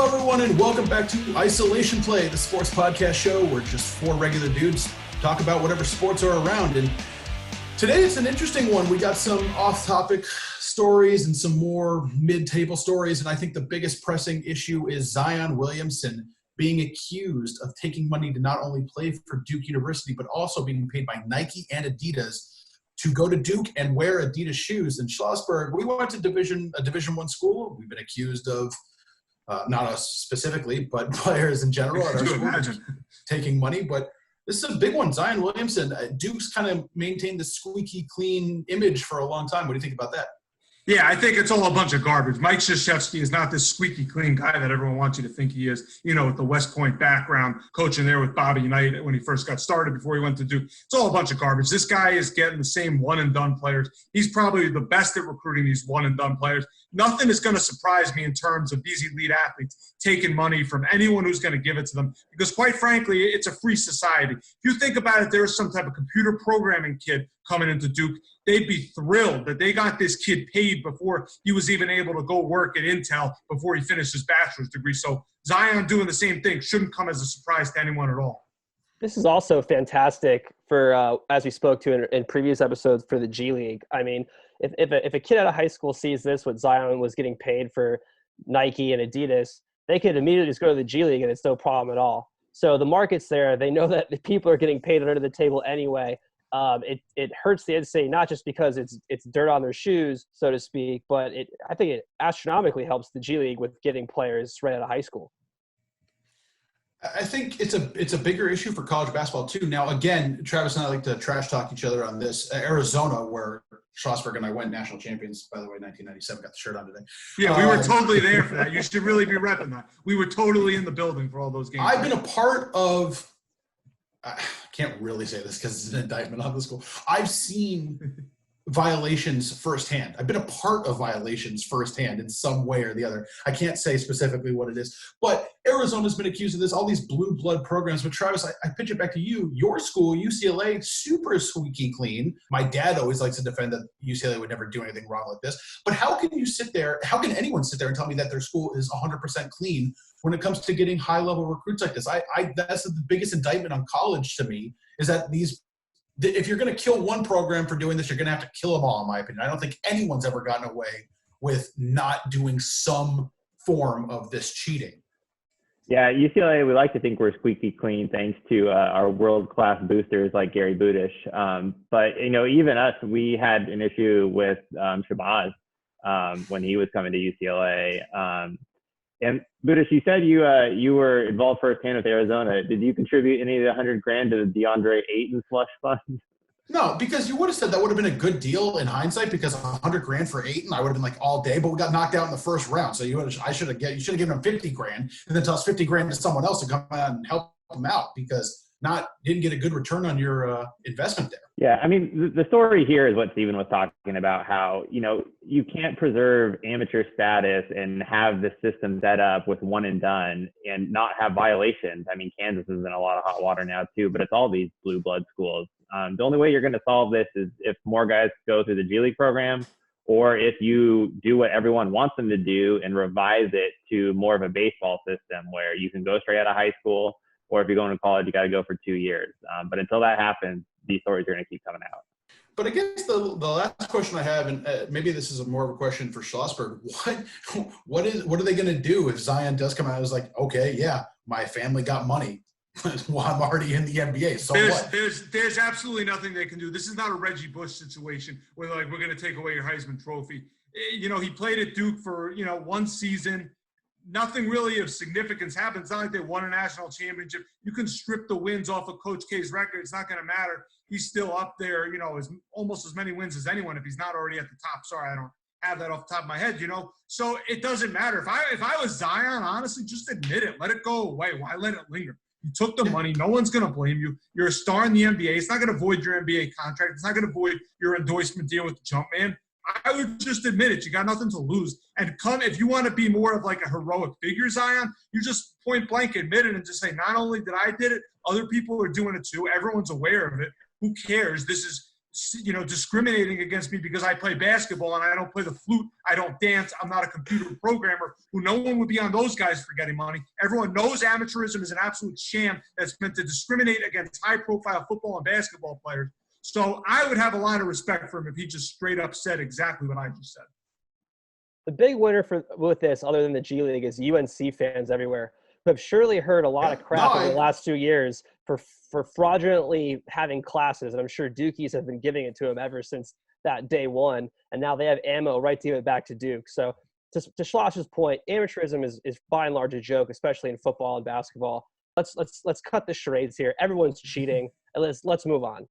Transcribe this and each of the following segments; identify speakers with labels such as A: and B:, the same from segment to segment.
A: everyone, and welcome back to Isolation Play, the sports podcast show where just four regular dudes talk about whatever sports are around. And today it's an interesting one. We got some off-topic stories and some more mid-table stories, and I think the biggest pressing issue is Zion Williamson being accused of taking money to not only play for Duke University, but also being paid by Nike and Adidas to go to Duke and wear Adidas shoes. In Schlossburg, we went to a Division I school. We've been accused of not us specifically, but players in general at our school taking money. But this is a big one. Zion Williamson, Duke's kind of maintained the squeaky clean image for a long time. What do you think about that?
B: Yeah, I think it's all a bunch of garbage. Mike Krzyzewski is not this squeaky clean guy that everyone wants you to think he is, you know, with the West Point background, coaching there with Bobby Knight when he first got started before he went to Duke. It's all a bunch of garbage. This guy is getting the same one-and-done players. He's probably the best at recruiting these one-and-done players. Nothing is going to surprise me in terms of these elite athletes taking money from anyone who's going to give it to them because, quite frankly, it's a free society. If you think about it, there's some type of computer programming kid coming into Duke. They'd be thrilled that they got this kid paid before he was even able to go work at Intel before he finished his bachelor's degree. So Zion doing the same thing shouldn't come as a surprise to anyone at all.
C: This is also fantastic for, as we spoke to in previous episodes, for the G League. I mean, if a kid out of high school sees this, what Zion was getting paid for Nike and Adidas, they could immediately just go to the G League and it's no problem at all. So the market's there. They know that the people are getting paid under the table anyway. It hurts the NCAA not just because it's dirt on their shoes, so to speak, but I think it astronomically helps the G League with getting players right out of high school.
A: I think it's a bigger issue for college basketball too. Now, again, Travis and I like to trash talk each other on this. Arizona, where Schlossburg and I went national champions, by the way, 1997, got the shirt on today.
B: Yeah, we were totally there for that. You should really be repping that. We were totally in the building for all those games.
A: I've been a part of – I can't really say this because it's an indictment on the school. I've seen violations firsthand. I've been a part of violations firsthand in some way or the other. I can't say specifically what it is. But Arizona's been accused of this, all these blue blood programs. But Travis, I pitch it back to you. Your school, UCLA, super squeaky clean. My dad always likes to defend that UCLA would never do anything wrong like this. But how can you sit there, how can anyone sit there and tell me that their school is 100% clean when it comes to getting high-level recruits like this? That's the biggest indictment on college to me, is that if you're going to kill one program for doing this, you're going to have to kill them all, in my opinion. I don't think anyone's ever gotten away with not doing some form of this cheating.
D: Yeah, UCLA, we like to think we're squeaky clean thanks to our world-class boosters like Gary Budish. But, you know, even us, we had an issue with Shabazz when he was coming to UCLA. And Budish, you said you were involved firsthand with Arizona. Did you contribute any of the $100,000 to the DeAndre Ayton slush fund?
A: No, because you would have said that would have been a good deal in hindsight, because $100,000 for Ayton, I would have been like all day, but we got knocked out in the first round. So you should have given him $50,000 and then toss $50,000 to someone else to come out and help him out, because didn't get a good return on your investment there.
D: Yeah, I mean, the story here is what Steven was talking about, how, you know, you can't preserve amateur status and have the system set up with one and done and not have violations. I mean, Kansas is in a lot of hot water now too, but it's all these blue blood schools. The only way you're going to solve this is if more guys go through the G League program, or if you do what everyone wants them to do and revise it to more of a baseball system where you can go straight out of high school, or if you're going to college, you got to go for 2 years. But until that happens, these stories are going to keep coming out.
A: But I guess the last question I have, and maybe this is more of a question for Schlossberg, what are they going to do if Zion does come out and is like, okay, yeah, my family got money. Well, I'm already in the NBA. So what?
B: There's absolutely nothing they can do. This is not a Reggie Bush situation where like, we're going to take away your Heisman Trophy. You know, he played at Duke for, you know, one season. Nothing really of significance happened. It's not like they won a national championship. You can strip the wins off of Coach K's record. It's not going to matter. He's still up there, you know, almost as many wins as anyone if he's not already at the top. Sorry, I don't have that off the top of my head, you know. So it doesn't matter. If I was Zion, honestly, just admit it. Let it go away. Why let it linger? You took the money. No one's going to blame you. You're a star in the NBA. It's not going to void your NBA contract. It's not going to void your endorsement deal with the Jumpman. I would just admit it. You got nothing to lose. And if you want to be more of like a heroic figure, Zion, you just point blank admit it and just say, not only did I did it, other people are doing it too. Everyone's aware of it. Who cares? This is discriminating against me because I play basketball and I don't play the flute, I don't dance, I'm not a computer programmer, who no one would be on those guys for getting money. Everyone knows amateurism is an absolute sham that's meant to discriminate against high-profile football and basketball players. So I would have a lot of respect for him if he just straight up said exactly what I just said.
C: The big winner with this, other than the G League, is UNC fans everywhere who have surely heard a lot of crap over the last 2 years for fraudulently having classes, and I'm sure Dukies have been giving it to him ever since that day one, and now they have ammo right to give it back to Duke. So to Schloss's point, amateurism is by and large a joke, especially in football and basketball. Let's cut the charades here. Everyone's cheating, and let's move on.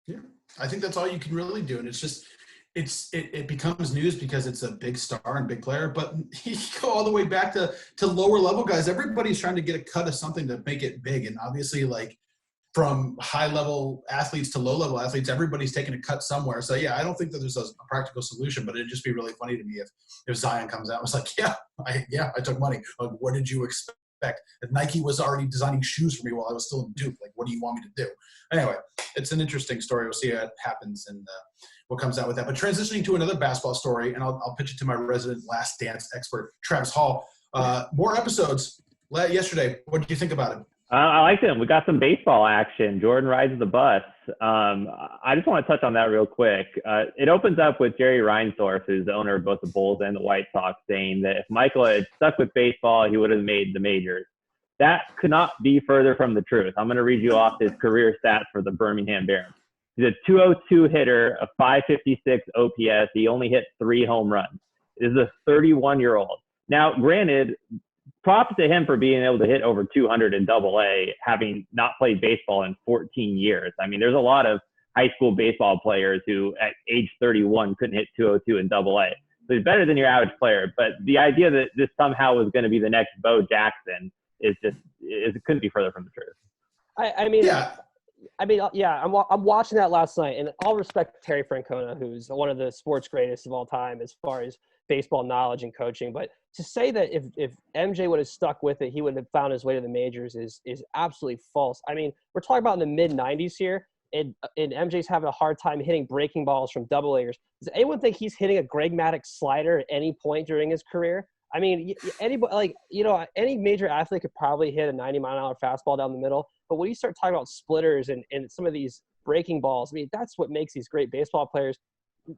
A: Yeah, I think that's all you can really do, and it's just it becomes news because it's a big star and big player. But you go all the way back to lower level guys. Everybody's trying to get a cut of something to make it big, and obviously, like from high level athletes to low level athletes, everybody's taking a cut somewhere. So yeah, I don't think that there's a practical solution, but it'd just be really funny to me if Zion comes out and was like, I took money. Like, what did you expect? If Nike was already designing shoes for me while I was still in Duke, like, what do you want me to do? Anyway, it's an interesting story. We'll see what happens and what comes out with that. But transitioning to another basketball story, and I'll pitch it to my resident Last Dance expert, Travis Hall. More episodes yesterday. What did you think about it?
D: I liked it. We got some baseball action. Jordan rides the bus. I just want to touch on that real quick. It opens up with Jerry Reinsdorf, who's the owner of both the Bulls and the White Sox, saying that if Michael had stuck with baseball, he would have made the majors. That could not be further from the truth. I'm going to read you off his career stats for the Birmingham Barons. He's a 202 hitter, a 556 OPS. He only hit 3 home runs. This is a 31-year-old. Now, granted, props to him for being able to hit over 200 in Double-A, having not played baseball in 14 years. I mean, there's a lot of high school baseball players who at age 31 couldn't hit 202 in Double-A. So he's better than your average player. But the idea that this somehow was going to be the next Bo Jackson it couldn't be further from the truth.
C: I'm watching that last night, and all respect to Terry Francona, who's one of the sports greatest of all time as far as baseball knowledge and coaching. But to say that if MJ would have stuck with it, he would have found his way to the majors is absolutely false. I mean, we're talking about in the mid-90s here, and MJ's having a hard time hitting breaking balls from double-A's. Does anyone think he's hitting a Greg Maddux slider at any point during his career? I mean, any major athlete could probably hit a 90-mile-an-hour fastball down the middle. But when you start talking about splitters and some of these breaking balls, I mean, that's what makes these great baseball players.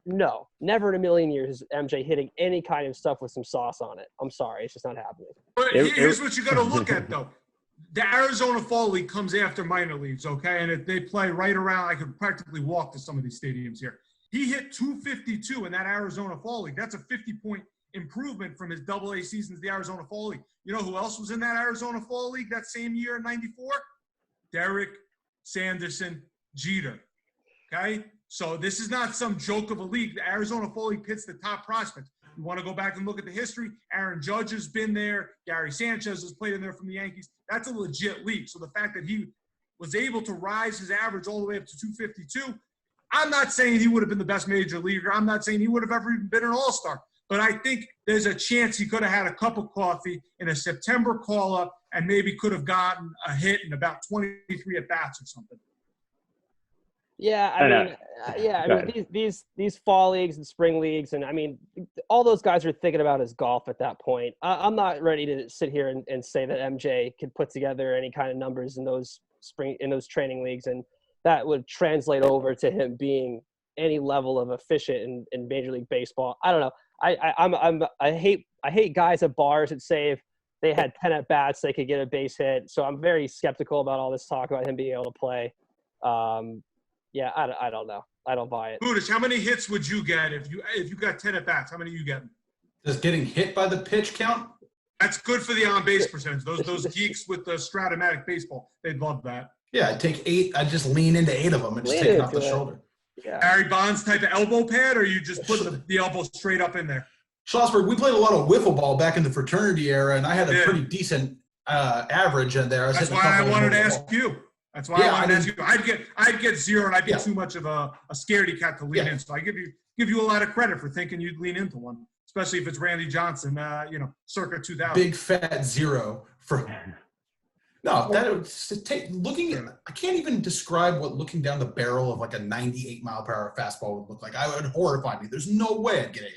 C: No, never in a million years is MJ hitting any kind of stuff with some sauce on it. I'm sorry. It's just not happening.
B: But here's what you got to look at, though. The Arizona Fall League comes after minor leagues, okay? And if they play right around, I could practically walk to some of these stadiums here. He hit 252 in that Arizona Fall League. That's a 50-point improvement from his Double-A seasons, the Arizona Fall League. You know who else was in that Arizona Fall League that same year in 94? Derek Sanderson Jeter. Okay? So this is not some joke of a league. The Arizona Fall League pits the top prospects. You want to go back and look at the history? Aaron Judge has been there. Gary Sanchez has played in there from the Yankees. That's a legit league. So the fact that he was able to rise his average all the way up to 252, I'm not saying he would have been the best major leaguer. I'm not saying he would have ever even been an all-star. But I think there's a chance he could have had a cup of coffee in a September call-up and maybe could have gotten a hit in about 23 at-bats or something.
C: Yeah, I mean, these fall leagues and spring leagues, and I mean, all those guys are thinking about is golf at that point. I'm not ready to sit here and say that MJ could put together any kind of numbers in those training leagues, and that would translate over to him being any level of efficient in Major League Baseball. I don't know. I hate guys at bars that say if they had 10 at bats they could get a base hit. So I'm very skeptical about all this talk about him being able to play. Yeah, I don't know. I don't buy it.
B: Budish, how many hits would you get if you got 10 at bats? How many are you getting?
A: Does getting hit by the pitch count?
B: That's good for the on base percentage. Those geeks with the Stratomatic baseball, they'd love that.
A: Yeah, I'd take 8. I'd just lean into 8 of them and just take it off the shoulder.
C: Yeah.
B: Barry Bonds type of elbow pad, or you just put the elbow straight up in there?
A: Schlossberg, we played a lot of wiffle ball back in the fraternity era, and I had a pretty decent average in there.
B: That's why I wanted to ask you. That's why I wanted to ask you. I'd get 0, and I'd be too much of a scaredy cat to lean in. So I give you a lot of credit for thinking you'd lean into one, especially if it's Randy Johnson, circa 2000.
A: Big fat 0 for. No, looking at, I can't even describe what looking down the barrel of like a 98 mile per hour fastball would look like. I would horrify me. There's no way I'd get it.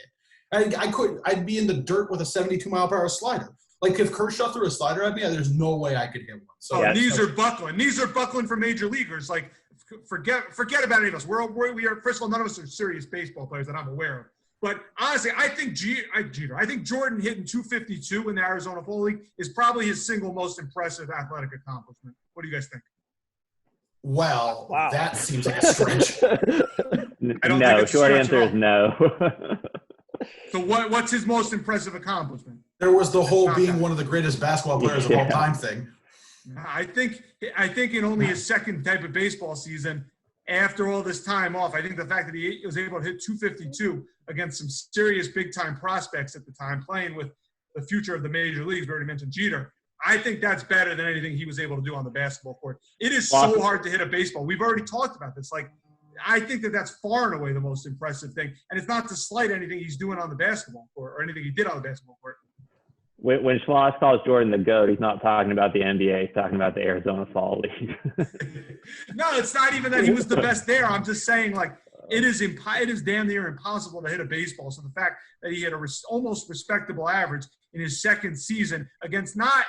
A: I'd be in the dirt with a 72 mile per hour slider. Like if Kershaw threw a slider at me, there's no way I could hit one. So
B: knees are buckling. Knees are buckling for major leaguers. Like forget about any of us. We are first of all, none of us are serious baseball players that I'm aware of. But honestly, I think Jordan hitting 252 in the Arizona Fall League is probably his single most impressive athletic accomplishment. What do you guys think?
A: Well, wow. That seems like a stretch.
D: No, short answer is no.
B: So what's his most impressive accomplishment?
A: There was the whole being one of the greatest basketball players of all time thing.
B: I think in only his second type of baseball season, after all this time off, I think the fact that he was able to hit 252 against some serious big-time prospects at the time, playing with the future of the major leagues, we already mentioned Jeter, I think that's better than anything he was able to do on the basketball court. It is so hard to hit a baseball. We've already talked about this. Like, I think that's far and away the most impressive thing. And it's not to slight anything he's doing on the basketball court or anything he did on the basketball court.
D: When Schloss calls Jordan the GOAT, he's not talking about the NBA. He's talking about the Arizona Fall League.
B: No, it's not even that he was the best there. I'm just saying, like, it is damn near impossible to hit a baseball. So the fact that he had almost respectable average in his second season against not,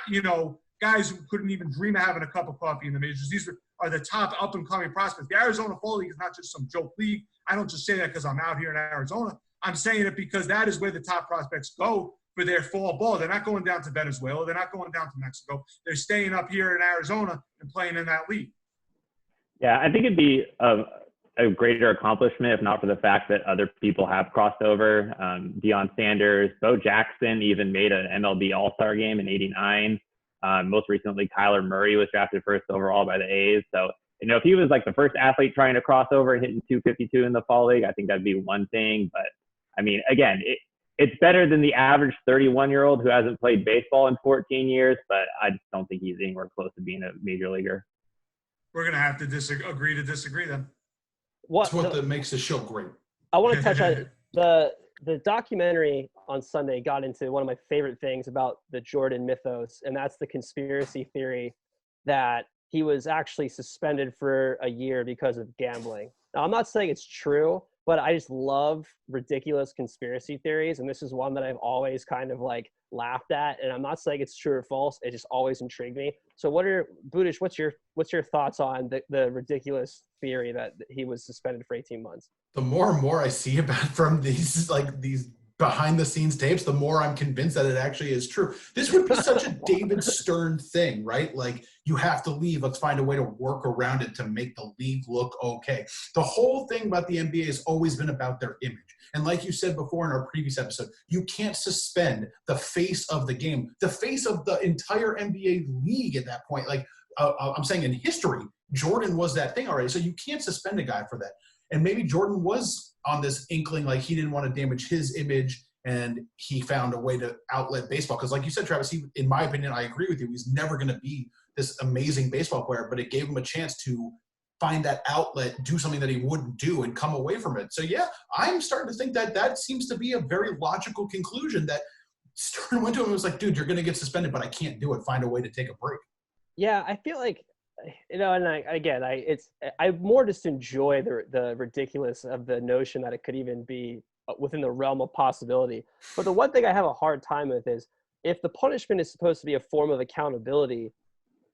B: guys who couldn't even dream of having a cup of coffee in the majors. These are the top up-and-coming prospects. The Arizona Fall League is not just some joke league. I don't just say that because I'm out here in Arizona. I'm saying it because that is where the top prospects go for their fall ball. They're not going down to Venezuela. They're not going down to Mexico. They're staying up here in Arizona and playing in that league.
D: Yeah, I think it'd be a greater accomplishment if not for the fact that other people have crossed over. Deion Sanders, Bo Jackson even made an MLB All-Star game in '89. Most recently, Kyler Murray was drafted first overall by the A's. So, if he was like the first athlete trying to cross over and hitting 252 in the Fall League, I think that'd be one thing. But, I mean, again, it's better than the average 31-year-old who hasn't played baseball in 14 years, but I just don't think he's anywhere close to being a major leaguer.
B: We're going to have to agree to disagree then.
A: That's what that makes the show great.
C: I want to touch on the documentary on Sunday got into one of my favorite things about the Jordan mythos, and that's the conspiracy theory that he was actually suspended for a year because of gambling. Now, I'm not saying it's true, but I just love ridiculous conspiracy theories, and this is one that I've always kind of like laughed at. And I'm not saying it's true or false; it just always intrigued me. So, Budish? What's your thoughts on the ridiculous theory that he was suspended for 18 months?
A: The more and more I see about from these behind the scenes tapes, the more I'm convinced that it actually is true. This would be such a David Stern thing, right? Like, you have to leave. Let's find a way to work around it to make the league look okay. The whole thing about the NBA has always been about their image. And like you said before in our previous episode, you can't suspend the face of the game, the face of the entire NBA league at that point. Like, I'm saying in history, Jordan was that thing already. So you can't suspend a guy for that. And maybe Jordan was on this inkling, like he didn't want to damage his image, and he found a way to outlet baseball. Because like you said, Travis, he, in my opinion, I agree with you, he's never going to be this amazing baseball player, but it gave him a chance to find that outlet, do something that he wouldn't do, and come away from it. So, yeah, I'm starting to think that seems to be a very logical conclusion that Stern went to him and was like, dude, you're going to get suspended, but I can't do it. Find a way to take a break.
C: Yeah, I feel like, and I more just enjoy the ridiculous of the notion that it could even be within the realm of possibility. But the one thing I have a hard time with is if the punishment is supposed to be a form of accountability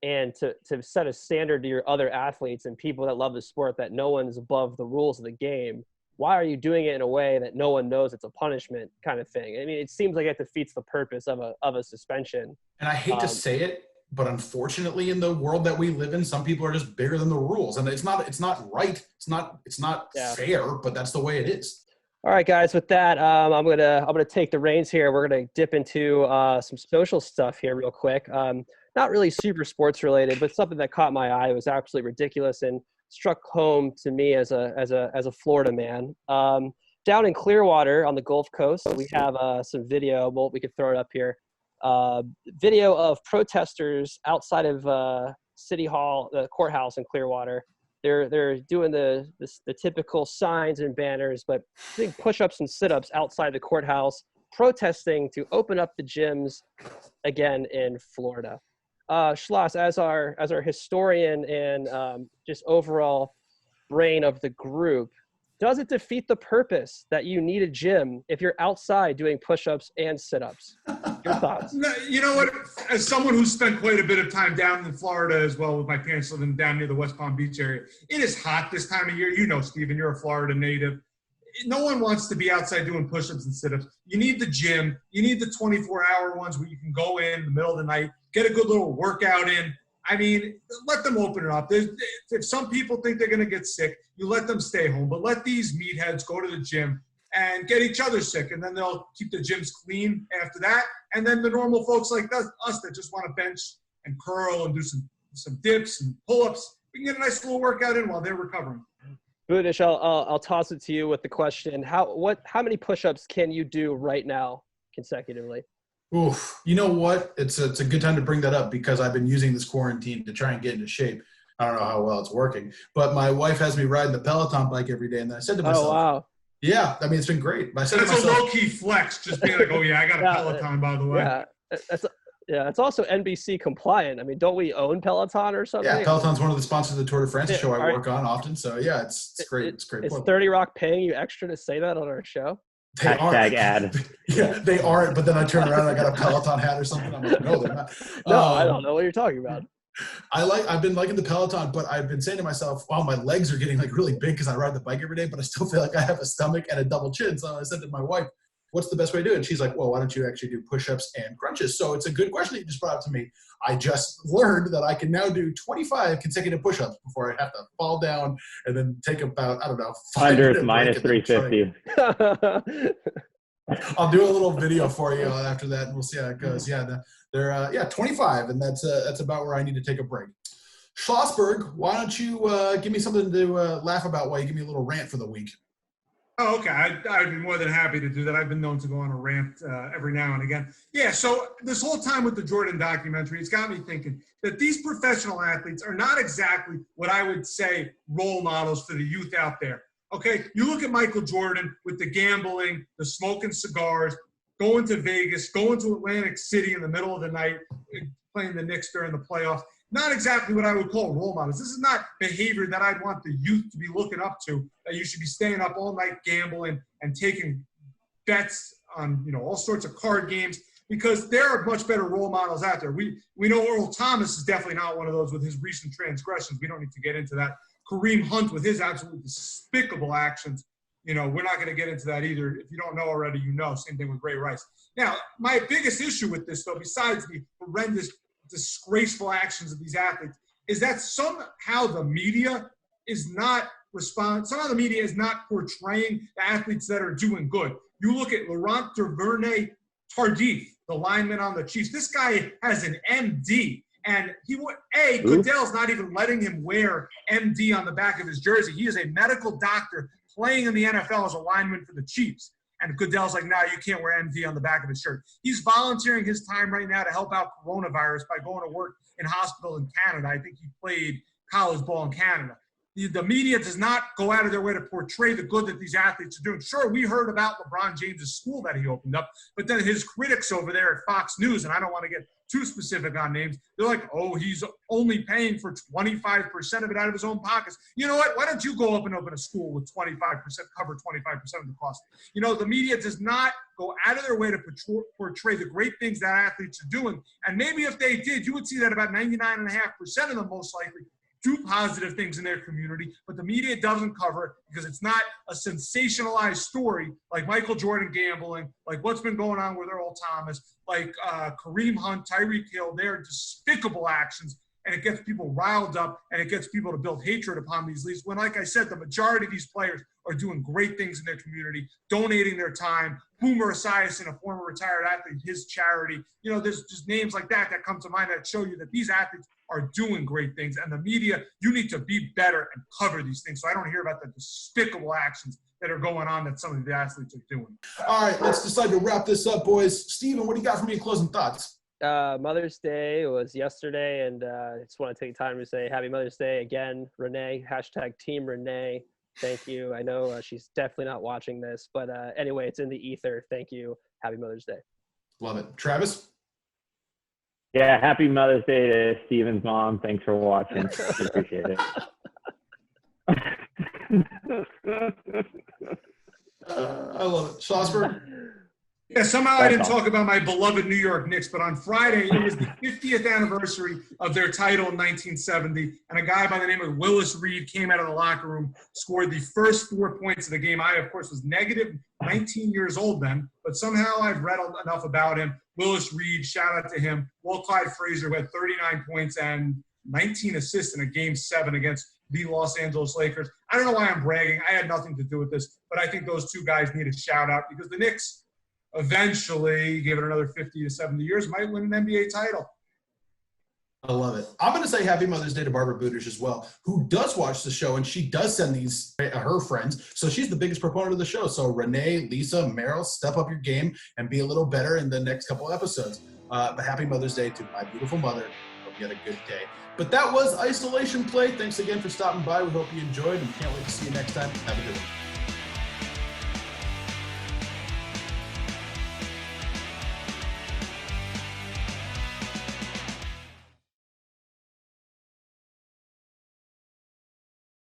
C: and to set a standard to your other athletes and people that love the sport that no one's above the rules of the game, why are you doing it in a way that no one knows it's a punishment kind of thing? I mean, it seems like it defeats the purpose of a suspension.
A: And I hate to say it, but unfortunately, in the world that we live in, some people are just bigger than the rules, and it's not right. It's not fair, but that's the way it is.
C: All right, guys. With that, I'm gonna take the reins here. We're gonna dip into some social stuff here real quick. Not really super sports related, but something that caught my eye was absolutely ridiculous and struck home to me as a Florida man. Down in Clearwater on the Gulf Coast, we have some video. Well, we could throw it up here. Video of protesters outside of City Hall, the courthouse in Clearwater. They're doing the typical signs and banners, but doing push-ups and sit-ups outside the courthouse, protesting to open up the gyms again in Florida. Schloss, as our historian and just overall brain of the group, does it defeat the purpose that you need a gym if you're outside doing push-ups and sit-ups? Your thoughts?
B: No, you know what? As someone who's spent quite a bit of time down in Florida as well, with my parents living down near the West Palm Beach area, it is hot this time of year. You know, Steven, you're a Florida native. No one wants to be outside doing push-ups and sit-ups. You need the gym. You need the 24-hour ones where you can go in the middle of the night, get a good little workout in. I mean, let them open it up. If some people think they're going to get sick, you let them stay home. But let these meatheads go to the gym and get each other sick, and then they'll keep the gyms clean after that. And then the normal folks like us that just want to bench and curl and do some dips and pull-ups, we can get a nice little workout in while they're recovering.
C: Budish, I'll toss it to you with the question: How many push-ups can you do right now consecutively?
A: Oof. You know what? It's a good time to bring that up because I've been using this quarantine to try and get into shape. I don't know how well it's working, but my wife has me riding the Peloton bike every day, and I said to myself,
C: "Oh wow,
A: yeah, I mean it's been great." But I said
B: That's
A: to myself,
B: a low-key flex, just being like, "Oh yeah, I got a Peloton, by the way."
C: Yeah, it's also NBC compliant. I mean, don't we own Peloton or something?
A: Yeah, Peloton's one of the sponsors of the Tour de France show I work on often. So yeah, it's great. It's great.
C: Is 30 Rock paying you extra to say that on our show?
A: They
D: Hashtag
A: aren't.
D: ad.
A: Yeah, they aren't. But then I turn around and I got a Peloton hat or something. I'm like, no, they're not.
C: No, I don't know what you're talking about.
A: I've been liking the Peloton, but I've been saying to myself, wow, my legs are getting like really big because I ride the bike every day, but I still feel like I have a stomach and a double chin. So I said to my wife, what's the best way to do it? And she's like, well, why don't you actually do push-ups and crunches? So it's a good question that you just brought up to me. I just learned that I can now do 25 consecutive push-ups before I have to fall down and then take about, I don't know,
D: 100 minus 350.
A: I'll do a little video for you after that, and we'll see how it goes. Yeah, they're 25, and that's about where I need to take a break. Schlossberg, why don't you give me something to laugh about while you give me a little rant for the week?
B: Oh, okay. I'd be more than happy to do that. I've been known to go on a rant every now and again. Yeah, so this whole time with the Jordan documentary, it's got me thinking that these professional athletes are not exactly what I would say role models for the youth out there. Okay, you look at Michael Jordan with the gambling, the smoking cigars, going to Vegas, going to Atlantic City in the middle of the night, playing the Knicks during the playoffs. Not exactly what I would call role models. This is not behavior that I'd want the youth to be looking up to, that you should be staying up all night gambling and taking bets on, all sorts of card games, because there are much better role models out there. We know Earl Thomas is definitely not one of those with his recent transgressions. We don't need to get into that. Kareem Hunt with his absolutely despicable actions. We're not going to get into that either. If you don't know already, you know. Same thing with Ray Rice. Now, my biggest issue with this, though, besides the horrendous, disgraceful actions of these athletes, is that somehow the media is not portraying the athletes that are doing good. You look at Laurent Duvernay Tardif, the lineman on the Chiefs. This guy has an MD, and Goodell's not even letting him wear MD on the back of his jersey. He is a medical doctor playing in the NFL as a lineman for the Chiefs. And Goodell's like, no, you can't wear MD on the back of his shirt. He's volunteering his time right now to help out coronavirus by going to work in hospital in Canada. I think he played college ball in Canada. The media does not go out of their way to portray the good that these athletes are doing. Sure, we heard about LeBron James' school that he opened up, but then his critics over there at Fox News, and I don't want to get too specific on names, they're like, oh, he's only paying for 25% of it out of his own pockets. You know what? Why don't you go up and open a school with 25%, cover 25% of the cost? The media does not go out of their way to portray the great things that athletes are doing. And maybe if they did, you would see that about 99.5% of them most likely do positive things in their community, but the media doesn't cover it because it's not a sensationalized story like Michael Jordan gambling, like what's been going on with Earl Thomas, like Kareem Hunt, Tyreek Hill, their despicable actions, and it gets people riled up and it gets people to build hatred upon these leagues when, like I said, the majority of these players are doing great things in their community, donating their time. Boomer Esiason, a former retired athlete, his charity. There's just names like that come to mind that show you that these athletes are doing great things. And the media, you need to be better and cover these things so I don't hear about the despicable actions that are going on that some of the athletes are doing.
A: All right, let's decide to wrap this up, boys. Steven, what do you got for me in closing thoughts?
C: Mother's Day was yesterday, and I just want to take time to say Happy Mother's Day again, Renee, #Team Renee. Thank you. I know she's definitely not watching this, but anyway, it's in the ether. Thank you. Happy Mother's Day.
A: Love it. Travis?
D: Yeah, happy Mother's Day to Steven's mom. Thanks for watching. Appreciate it.
A: I love it. Schlossberg?
B: Yeah, somehow I didn't talk about my beloved New York Knicks, but on Friday, it was the 50th anniversary of their title in 1970, and a guy by the name of Willis Reed came out of the locker room, scored the first 4 points of the game. I, of course, was negative 19 years old then, but somehow I've read enough about him. Willis Reed, shout out to him. Walt Clyde Frazier, who had 39 points and 19 assists in a Game 7 against the Los Angeles Lakers. I don't know why I'm bragging. I had nothing to do with this, but I think those two guys need a shout out because the Knicks eventually, give it another 50 to 70 years, might win an NBA title.
A: I love it. I'm going to say happy Mother's Day to Barbara Budish as well, who does watch the show, and she does send these her friends. So she's the biggest proponent of the show. So Renee, Lisa, Meryl, step up your game and be a little better in the next couple episodes. But happy Mother's Day to my beautiful mother. Hope you had a good day. But that was Isolation Play. Thanks again for stopping by. We hope you enjoyed, and we can't wait to see you next time. Have a good one.